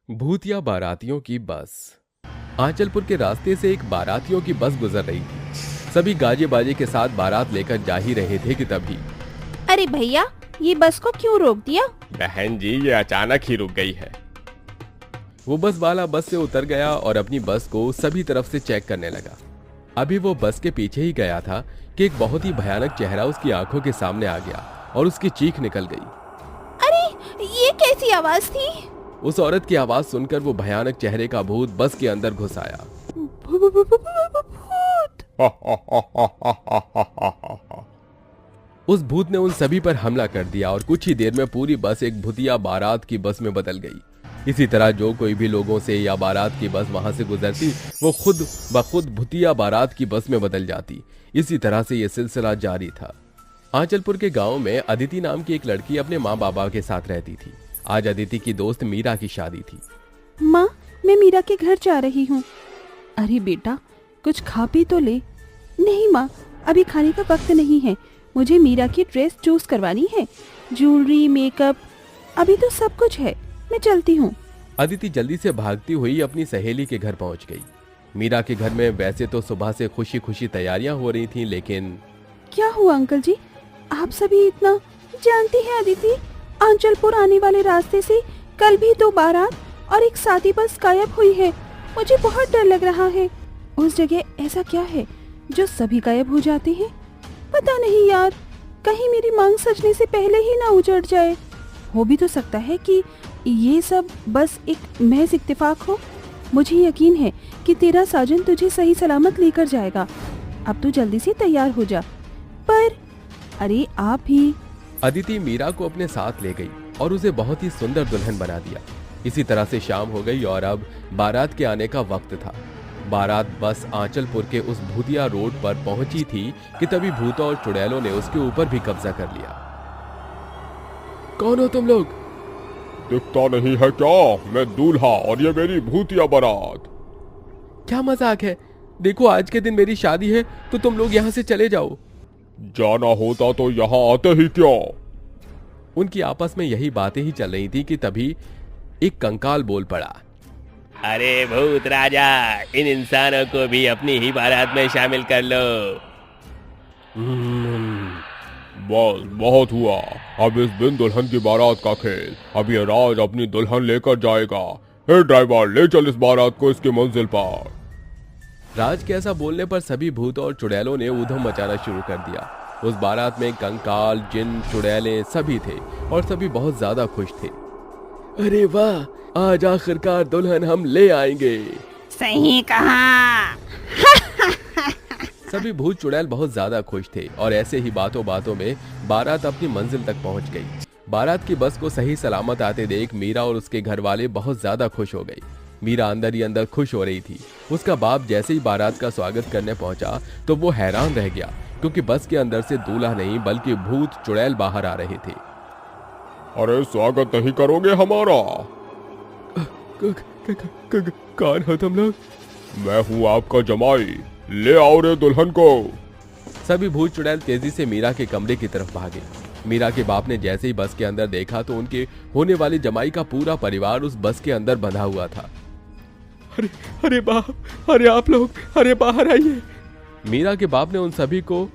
भूतिया बारातियों की बस। आंचलपुर के रास्ते से एक बारातियों की बस गुजर रही थी। सभी गाजे बाजे के साथ बारात लेकर जा ही रहे थे कि तभी अरे भैया, ये बस को क्यों रोक दिया? बहन जी, ये अचानक ही रुक गई है। वो बस वाला बस से उतर गया और अपनी बस को सभी तरफ से चेक करने लगा। अभी वो बस के पीछे ही गया था कि एक बहुत ही भयानक चेहरा उसकी आंखों के सामने आ गया और उसकी चीख निकल गई। अरे, ये कैसी आवाज थी? उस औरत की आवाज सुनकर वो भयानक चेहरे का भूत बस के अंदर घुस आया। भूत! उस भूत ने उन सभी पर हमला कर दिया और कुछ ही देर में पूरी बस एक भूतिया बारात की बस में बदल गई। इसी तरह जो कोई भी लोगों से या बारात की बस वहां से गुजरती, वो खुद ब खुद भूतिया बारात की बस में बदल जाती। इसी तरह से ये सिलसिला जारी था। आंचलपुर के गांव में अदिति नाम की एक लड़की अपने माँ बाबा के साथ रहती थी। आज अदिति की दोस्त मीरा की शादी थी। माँ, मैं मीरा के घर जा रही हूँ। अरे बेटा, कुछ खा पी तो ले। नहीं माँ, अभी खाने का वक्त नहीं है। मुझे मीरा की ड्रेस चूज करवानी है, ज्वेलरी, मेकअप, अभी तो सब कुछ है। मैं चलती हूँ। अदिति जल्दी से भागती हुई अपनी सहेली के घर पहुंच गई। मीरा के घर में वैसे तो सुबह से खुशी खुशी तैयारियां हो रही थीं, लेकिन क्या हुआ अंकल जी? आप सभी इतना जानती हैं अदिति, आंचलपुर आने वाले रास्ते से कल भी 2 बारात और एक शादी बस गायब हुई है। मुझे बहुत डर लग रहा है। उस जगह ऐसा क्या है जो सभी गायब हो जाते हैं? पता नहीं यार, कहीं मेरी मांग सजने से पहले ही ना उजड़ जाए। हो भी तो सकता है कि ये सब बस एक महज इत्तेफाक हो। मुझे यकीन है कि तेरा साजन तुझे सही सलामत लेकर जाएगा। अब तू जल्दी से तैयार हो जा। पर अरे आप ही। अदिति मीरा को अपने साथ ले गई और उसे बहुत ही सुंदर दुल्हन बना दिया। इसी तरह से शाम हो गई और अब बारात के आने का वक्त था। बारात बस आंचलपुर के उस भूतिया रोड पर पहुंची थी कि तभी भूतों और चुड़ैलों ने उसके ऊपर भी कब्जा कर लिया। कौन हो तुम लोग? दिखता नहीं है क्या? मैं दूल्हा और ये मेरी भूतिया बारात। क्या मजाक है? देखो, आज के दिन मेरी शादी है तो तुम लोग यहाँ से चले जाओ। जाना होता तो यहाँ आते ही क्यों? उनकी आपस में यही बातें ही चल रही थी कि तभी एक कंकाल बोल पड़ा। अरे भूत राजा, इन इंसानों को भी अपनी ही बारात में शामिल कर लो। बस बहुत हुआ। अब इस बिन दुल्हन की बारात का खेल। अब ये राज अपनी दुल्हन लेकर जाएगा। हे ड्राइवर, ले चल इस बारात को इसकी मंजिल पर। राज के ऐसा बोलने पर सभी भूतों और चुड़ैलों ने ऊधम मचाना शुरू कर दिया। उस बारात में कंकाल, जिन, चुड़ैलें सभी थे और सभी बहुत ज्यादा खुश थे। अरे वाह, आज आखिरकार दुल्हन हम ले आएंगे। सही कहा। सभी भूत चुड़ैल बहुत ज्यादा खुश थे और ऐसे ही बातों बातों में बारात अपनी मंजिल तक पहुंच गई। बारात की बस को सही सलामत आते देख मीरा और उसके घर वाले बहुत ज्यादा खुश हो गई। मीरा अंदर ही अंदर खुश हो रही थी। उसका बाप जैसे ही बारात का स्वागत करने पहुंचा तो वो हैरान रह गया, क्योंकि बस के अंदर से दूल्हा नहीं बल्कि भूत चुड़ैल बाहर आ रहे थे। अरे स्वागत नहीं करोगे हमारा? कौन हो तुम लोग? मैं हूँ आपका जमाई। ले आओ रे दुल्हन को। सभी भूत चुड़ैल तेजी से मीरा के कमरे की तरफ भागे। मीरा के बाप ने जैसे ही बस के अंदर देखा तो उनके होने वाले जमाई का पूरा परिवार उस बस के अंदर बंधा हुआ था। अरे अरे बाप, अरे आप लोग, अरे बाहर आइए। मीरा के बाप ने उन सभी को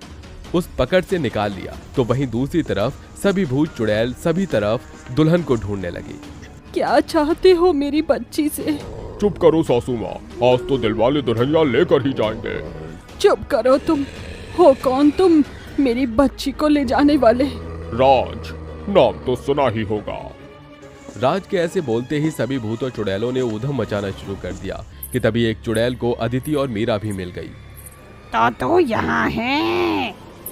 उस पकड़ से निकाल लिया तो वहीं दूसरी तरफ सभी भूत चुड़ैल सभी तरफ दुल्हन को ढूंढने लगे। क्या चाहते हो मेरी बच्ची से? चुप करो सासू माँ, आज तो दिलवाले दुल्हनिया लेकर ही जाएंगे। चुप करो तुम। हो कौन तुम, मेरी बच्ची को ले जाने वाले? राज, नाम तो सुना ही होगा। राज के ऐसे बोलते ही सभी भूतों चुड़ैलों ने ऊधम मचाना शुरू कर दिया कि तभी एक चुड़ैल को अदिति और मीरा भी मिल गई। तो यहाँ है।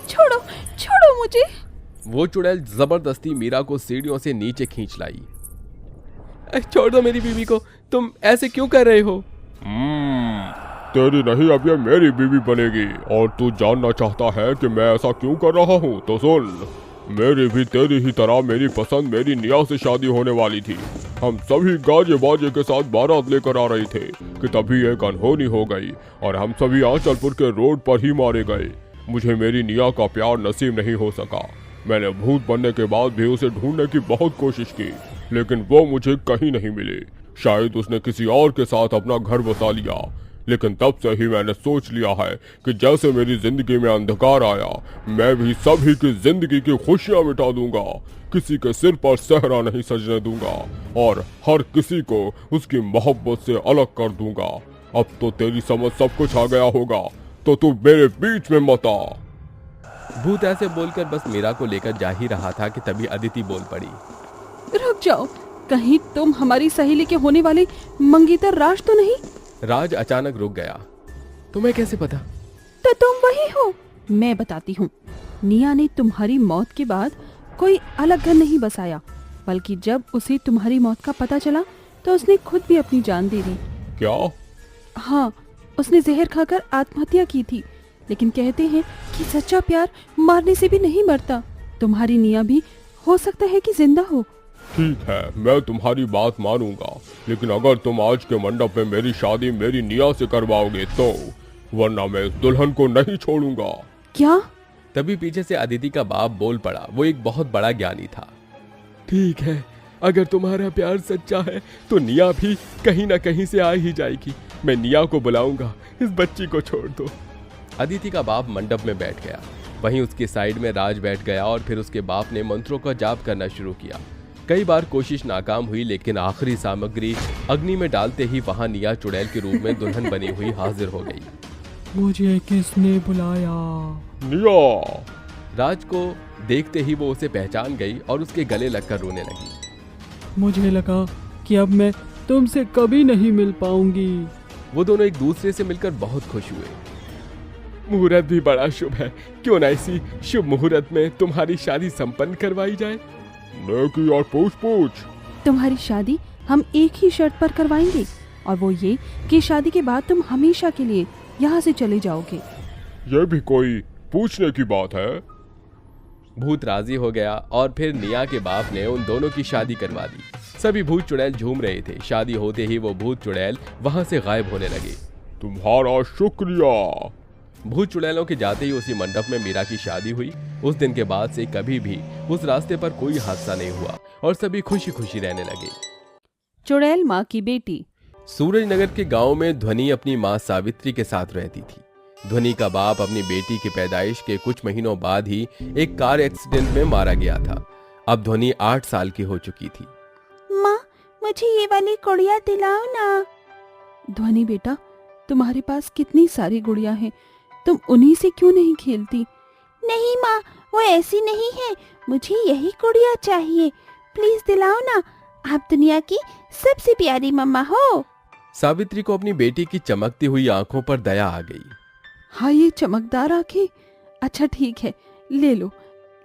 छोड़ो, छोड़ो मुझे। वो चुड़ैल जबरदस्ती मीरा को सीढ़ियों से नीचे खींच लाई। छोड़ दो मेरी बीवी को, तुम ऐसे क्यों कर रहे हो? तेरी नहीं, अब ये मेरी बीवी बनेगी। और तू जानना चाहता है कि मैं ऐसा क्यों कर रहा हूँ? तो सुन, मेरी भी तेरी ही तरह मेरी पसंद मेरी निया से शादी होने वाली थी। हम सभी गाजे बाजे के साथ बारात लेकर आ रहे थे कि तभी एक अनहोनी हो गई और हम सभी आंचलपुर के रोड पर ही मारे गए। मुझे मेरी निया का प्यार नसीब नहीं हो सका। मैंने भूत बनने के बाद भी उसे ढूंढने की बहुत कोशिश की, लेकिन वो मुझे कहीं नहीं मिली। शायद उसने किसी और के साथ अपना घर बसा लिया, लेकिन तब से ही मैंने सोच लिया है कि जैसे मेरी जिंदगी में अंधकार आया, मैं भी सभी की जिंदगी की खुशियां मिटा दूंगा, किसी के सिर पर सहरा नहीं सजने दूंगा और हर किसी को उसकी मोहब्बत से अलग कर दूंगा। अब तो तेरी समझ सब कुछ आ गया होगा, तो तू मेरे बीच में मत आ। भूत ऐसे बोलकर बस मीरा को लेकर जा ही रहा था कि तभी अदिति बोल पड़ी। रुक जाओ, कहीं तुम हमारी सहेली के होने वाले मंगेतर राज तो नहीं? राज अचानक रुक गया। तुम्हें कैसे पता? तो तुम वही हो। मैं बताती हूँ, निया ने तुम्हारी मौत के बाद कोई अलग घर नहीं बसाया, बल्कि जब उसे तुम्हारी मौत का पता चला तो उसने खुद भी अपनी जान दे दी। क्या? हाँ, उसने जहर खाकर आत्महत्या की थी, लेकिन कहते हैं कि सच्चा प्यार मारने से भी नहीं मरता। तुम्हारी निया भी हो सकता है कि जिंदा हो। ठीक है, मैं तुम्हारी बात मानूंगा, लेकिन अगर तुम आज के मंडप में मेरी शादी मेरी निया से करवाओगे तो, वरना मैं इस दुल्हन को नहीं छोड़ूंगा। क्या? तभी पीछे से अदिति का बाप बोल पड़ा। वो एक बहुत बड़ा ज्ञानी था। ठीक है, अगर तुम्हारा प्यार सच्चा है तो निया भी कहीं ना कहीं से आ ही जाएगी। मैं निया को बुलाऊंगा, इस बच्ची को छोड़ दो। अदिति का बाप मंडप में बैठ गया। वहीं उसकी साइड में राज बैठ गया और फिर उसके बाप ने मंत्रों का जाप करना शुरू किया। कई बार कोशिश नाकाम हुई, लेकिन आखिरी सामग्री अग्नि में डालते ही वहां निया चुड़ैल के रूप में दुल्हन बनी हुई हाजिर हो गई। मुझे किसने बुलाया? निया! राज को देखते ही वो उसे पहचान गई और उसके गले लगकर रोने लगी। मुझे लगा कि अब मैं तुमसे कभी नहीं मिल पाऊंगी। वो दोनों एक दूसरे से मिलकर बहुत खुश हुए। मुहूर्त भी बड़ा शुभ है, क्यों ना इसी शुभ मुहूर्त में तुम्हारी शादी संपन्न करवाई जाए। नेकी और पूछ। तुम्हारी शादी हम एक ही शर्त पर करवाएंगे, और वो ये कि शादी के बाद तुम हमेशा के लिए यहाँ से चले जाओगे। ये भी कोई पूछने की बात है? भूत राजी हो गया और फिर निया के बाप ने उन दोनों की शादी करवा दी। सभी भूत चुड़ैल झूम रहे थे। शादी होते ही वो भूत चुड़ैल वहां से गायब होने लगे। तुम्हारा शुक्रिया। भूत चुड़ैलों के जाते ही उसी मंडप में मीरा की शादी हुई। उस दिन के बाद से कभी भी उस रास्ते पर कोई हादसा नहीं हुआ और सभी खुशी खुशी रहने लगे। चुड़ैल माँ की बेटी। सूरजनगर के गांव में ध्वनि अपनी मां सावित्री के साथ रहती थी। ध्वनि का बाप अपनी बेटी की पैदाइश के कुछ महीनों बाद ही एक कार एक्सीडेंट में मारा गया था। अब ध्वनि 8 साल की हो चुकी थी। माँ, मुझे ये वाली गुड़िया दिलाओ ना। ध्वनि बेटा, तुम्हारे पास कितनी सारी गुड़िया हैं, तुम उन्हीं से क्यों नहीं खेलती? नहीं माँ, वो ऐसी नहीं है, मुझे यही गुड़िया चाहिए, प्लीज दिलाओ ना, आप दुनिया की सबसे प्यारी मम्मा हो। सावित्री को अपनी बेटी की चमकती हुई आंखों पर दया आ गई। हाँ, ये चमकदार आंखें, अच्छा ठीक है, ले लो,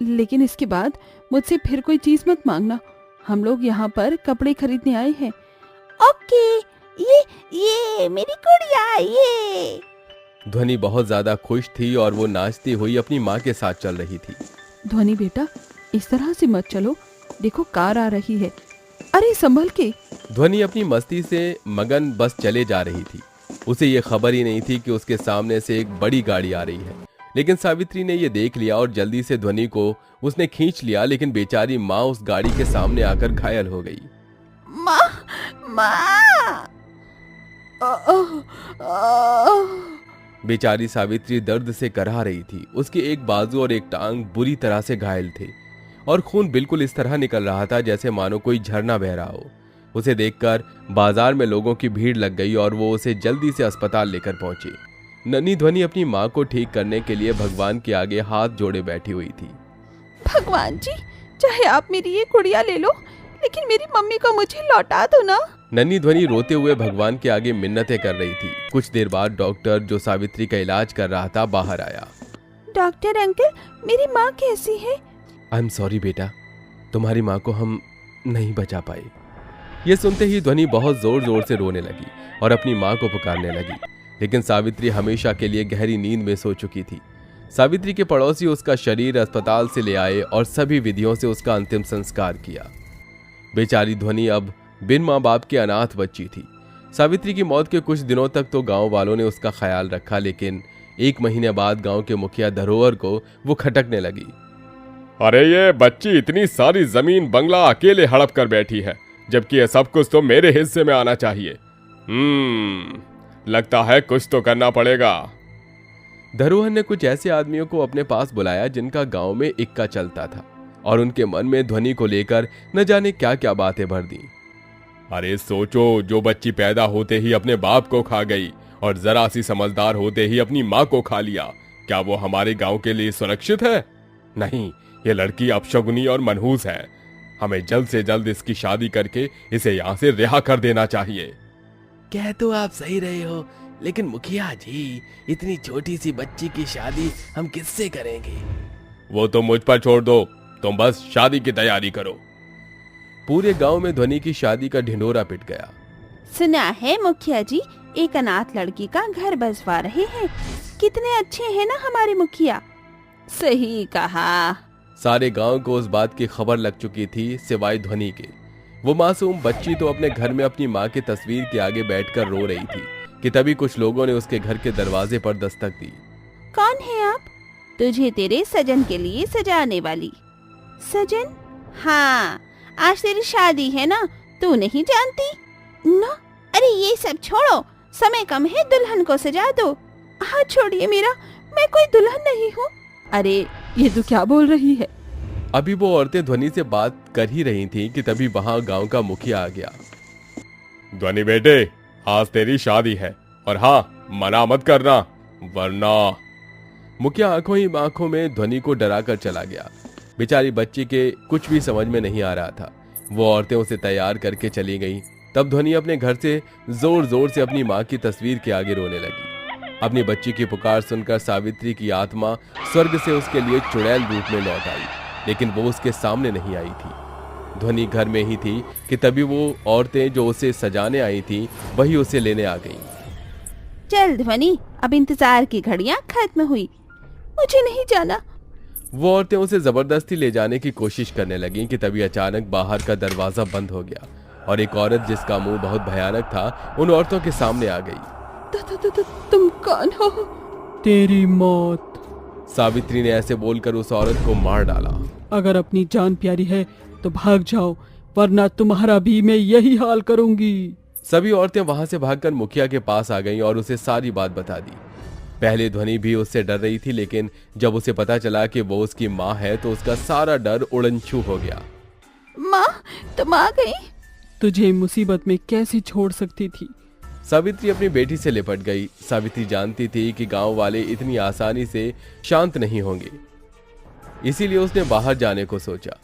लेकिन इसके बाद मुझसे फिर कोई चीज मत मांगना। हम लोग यहाँ पर कपड़े खरीदने आए हैं। ओके, ये मेरी गुड़िया, ये। ध्वनि बहुत ज्यादा खुश थी और वो नाचती हुई अपनी माँ के साथ चल रही थी। ध्वनि बेटा, इस तरह से मत चलो, देखो कार आ रही है, अरे संभल के। ध्वनि अपनी मस्ती से मगन बस चले जा रही थी। उसे ये खबर ही नहीं थी कि उसके सामने से एक बड़ी गाड़ी आ रही है। लेकिन सावित्री ने ये देख लिया और जल्दी से ध्वनि को उसने खींच लिया, लेकिन बेचारी माँ उस गाड़ी के सामने आकर घायल हो गई। माँ। बेचारी सावित्री दर्द से कराह रही थी। उसकी एक बाजू और एक टांग बुरी तरह से घायल थे और खून बिल्कुल इस तरह निकल रहा था जैसे मानो कोई झरना बह रहा हो। उसे देखकर बाजार में लोगों की भीड़ लग गई और वो उसे जल्दी से अस्पताल लेकर पहुंची। नन्ही ध्वनि अपनी माँ को ठीक करने के लिए भगवान के आगे हाथ जोड़े बैठी हुई थी। भगवान जी, चाहे आप मेरी ये गुड़िया ले लो, लेकिन मेरी मम्मी को मुझे लौटा दो ना। नन्ही ध्वनि रोते हुए भगवान के आगे मिन्नतें कर रही थी। कुछ देर बाद डॉक्टर जो सावित्री का इलाज कर रहा था बाहर आया। डॉक्टर अंकल, मेरी माँ कैसी है? आई एम सॉरी बेटा, तुम्हारी माँ को हम नहीं बचा पाए। ये सुनते ही ध्वनि बहुत जोर जोर से रोने लगी और अपनी माँ को पुकारने लगी, लेकिन सावित्री हमेशा के लिए गहरी नींद में सो चुकी थी। सावित्री के पड़ोसी उसका शरीर अस्पताल से ले आए और सभी विधियों से उसका अंतिम संस्कार किया। बेचारी ध्वनि अब बिन माँ बाप के अनाथ बच्ची थी। सावित्री की मौत के कुछ दिनों तक तो गांव वालों ने उसका ख्याल रखा, लेकिन 1 महीने बाद गांव के मुखिया धरोहर को वो खटकने लगी। अरे ये बच्ची इतनी सारी जमीन बंगला अकेले हड़प कर बैठी है, जबकि ये सब कुछ तो मेरे हिस्से में आना चाहिए। लगता है कुछ तो करना पड़ेगा। धरोहर ने कुछ ऐसे आदमियों को अपने पास बुलाया जिनका गांव में इक्का चलता था और उनके मन में ध्वनि को लेकर न जाने क्या क्या बातें भर दी। अरे सोचो, जो बच्ची पैदा होते ही अपने बाप को खा गई और जरा सी समझदार होते ही अपनी माँ को खा लिया, क्या वो हमारे गांव के लिए सुरक्षित है? नहीं, ये लड़की अपशगुनी और मनहूस है। हमें जल्द से जल्द इसकी शादी करके इसे यहाँ से रिहा कर देना चाहिए। कह तो आप सही रहे हो, लेकिन मुखिया जी, इतनी छोटी सी बच्ची की शादी हम किससे करेंगे? वो तो मुझ पर छोड़ दो, तुम बस शादी की तैयारी करो। पूरे गांव में ध्वनि की शादी का ढिंढोरा पिट गया। सुना है मुखिया जी एक अनाथ लड़की का घर बसवा रहे हैं। कितने अच्छे हैं ना हमारे मुखिया। सही कहा। सारे गांव को उस बात की खबर लग चुकी थी सिवाय ध्वनि के। वो मासूम बच्ची तो अपने घर में अपनी माँ की तस्वीर के आगे बैठकर रो रही थी कि तभी कुछ लोगों ने उसके घर के दरवाजे पर दस्तक दी। कौन है आप? तुझे तेरे सजन के लिए सजाने वाली। सजन? हाँ, आज तेरी शादी है ना, तू नहीं जानती ना? अरे ये सब छोड़ो, समय कम है, दुल्हन को सजा दो। हाथ छोड़िए मेरा, मैं कोई दुल्हन नहीं हूँ। अरे ये तू क्या बोल रही है? अभी वो औरतें ध्वनि से बात कर ही रही थीं कि तभी वहां गांव का मुखिया आ गया। ध्वनि बेटे, आज तेरी शादी है और हाँ, मना मत करना वरना। मुखिया आंखों ही आंखों में ध्वनि को डरा कर चला गया। बेचारी बच्ची के कुछ भी समझ में नहीं आ रहा था। वो औरतें उसे तैयार करके चली गईं। तब ध्वनि अपने घर से जोर जोर से अपनी माँ की तस्वीर के आगे रोने लगी। अपनी बच्ची की पुकार सुनकर सावित्री की आत्मा स्वर्ग से उसके लिए चुड़ैल रूप में लौट आई, लेकिन वो उसके सामने नहीं आई थी। ध्वनि घर में ही थी कि तभी वो औरतें जो उसे सजाने आई थी वही उसे लेने आ गईं। चल ध्वनि, अब इंतजार की घड़ियां खत्म हुई, मुझे नहीं जाना। वो औरतें उसे जबरदस्ती ले जाने की कोशिश करने लगीं कि तभी अचानक बाहर का दरवाजा बंद हो गया और एक औरत जिसका मुंह बहुत भयानक था उन औरतों के सामने आ गई। तुम कौन हो? तेरी मौत। सावित्री ने ऐसे बोलकर उस औरत को मार डाला। अगर अपनी जान प्यारी है तो भाग जाओ, वरना तुम्हारा भी मैं यही हाल करूंगी। सभी औरतें वहां से भागकर मुखिया के पास आ गईं और उसे सारी बात बता दी। पहले ध्वनि भी उससे डर रही थी, लेकिन जब उसे पता चला कि वो उसकी माँ है तो उसका सारा डर उड़नछू हो गया। माँ, तुम आ गई? तुझे मुसीबत में कैसे छोड़ सकती थी? सावित्री अपनी बेटी से लिपट गई। सावित्री जानती थी कि गांव वाले इतनी आसानी से शांत नहीं होंगे, इसीलिए उसने बाहर जाने को सोचा।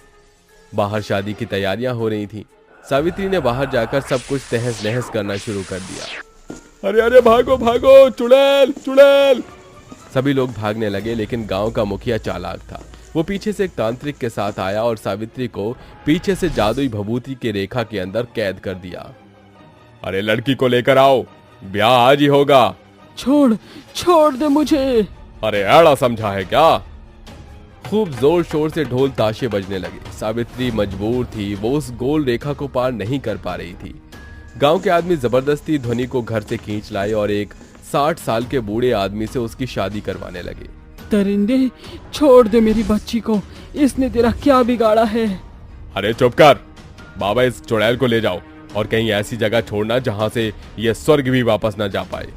बाहर शादी की तैयारियां हो रही थी। सावित्री ने बाहर जाकर सब कुछ तहस नहस करना शुरू कर दिया। अरे अरे भागो भागो, चुड़ैल चुड़ैल। सभी लोग भागने लगे, लेकिन गांव का मुखिया चालाक था। वो पीछे से एक तांत्रिक के साथ आया और सावित्री को पीछे से जादुई भभूति के रेखा के अंदर कैद कर दिया। अरे लड़की को लेकर आओ, ब्याह आज ही होगा। छोड़ दे मुझे। अरे ऐड़ा समझा है क्या? खूब जोर शोर से ढोल ताशे बजने लगे। सावित्री मजबूर थी, वो उस गोल रेखा को पार नहीं कर पा रही थी। गांव के आदमी जबरदस्ती ध्वनि को घर से खींच लाए और एक 60 साल के बूढ़े आदमी से उसकी शादी करवाने लगे। दरिंदे, छोड़ दे मेरी बच्ची को, इसने तेरा क्या बिगाड़ा है? अरे चुप कर बाबा, इस चुड़ैल को ले जाओ और कहीं ऐसी जगह छोड़ना जहां से ये स्वर्ग भी वापस न जा पाए।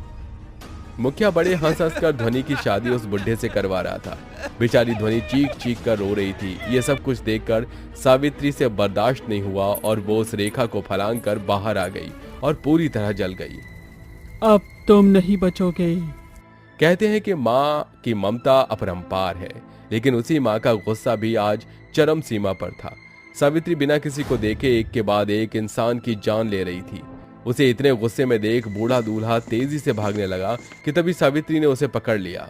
मुखिया बड़े हंस हंस कर ध्वनि की शादी उस बुढ़े से करवा रहा था। बेचारी ध्वनि चीख चीख कर रो रही थी। ये सब कुछ देखकर सावित्री से बर्दाश्त नहीं हुआ और वो उस रेखा को फलांग कर बाहर आ गई और पूरी तरह जल गई। अब तुम नहीं बचोगे। कहते हैं कि माँ की ममता अपरंपार है, लेकिन उसी माँ का गुस्सा भी आज चरम सीमा पर था। सावित्री बिना किसी को देखे एक के बाद एक इंसान की जान ले रही थी। उसे इतने गुस्से में देख बूढ़ा दूल्हा तेजी से भागने लगा कि तभी सावित्री ने उसे पकड़ लिया।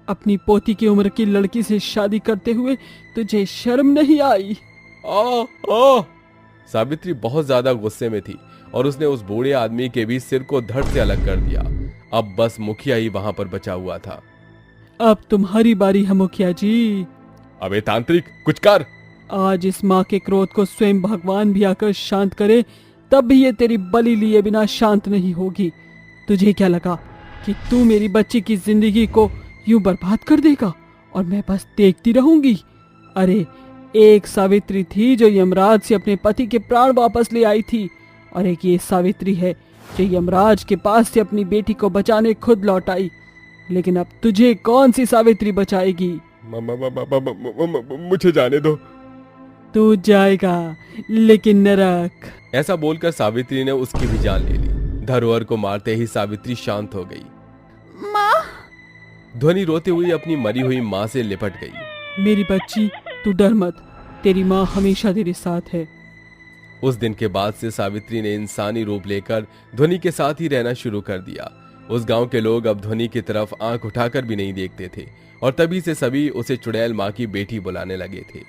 अपनी पोती की उम्र की लड़की से शादी करते हुए तुझे शर्म नहीं आई? आ! सावित्री बहुत ज्यादा गुस्से में थी और उसने उस बूढ़े आदमी के भी सिर को धड़ से अलग कर दिया। अब बस मुखिया ही वहां पर बचा हुआ था। अब तुम्हारी बारी है मुखिया जी। अबे तांत्रिक, कुछ कर। आज इस माँ के क्रोध को स्वयं भगवान भी आकर शांत करे, तब भी ये तेरी बलि लिए बिना शांत नहीं होगी। तुझे क्या लगा कि तू मेरी बच्ची की जिंदगी को यूं बर्बाद कर देगा और मैं बस देखती रहूंगी? अरे एक सावित्री थी जो यमराज से अपने पति के प्राण वापस ले आई थी, और एक ये सावित्री है जो यमराज के पास से अपनी बेटी को बचाने खुद लौट आई। लेकिन अब तुझे कौन सी सावित्री बचाएगी? मुझे जाने दो। तू जाएगा, लेकिन नरक। ऐसा बोलकर सावित्री ने उसकी भी जान ले ली। धरोहर को मारते ही सावित्री शांत हो गई। माँ, ध्वनि रोते हुई अपनी मरी हुई माँ से लिपट गई। मेरी बच्ची, तू डर मत, तेरी माँ हमेशा तेरे साथ है। उस दिन के बाद से सावित्री ने इंसानी रूप लेकर ध्वनि के साथ ही रहना शुरू कर दिया। उस गांव के लोग अब ध्वनि की तरफ आंख उठाकर भी नहीं देखते थे, और तभी से सभी उसे चुड़ैल माँ की बेटी बुलाने लगे थे।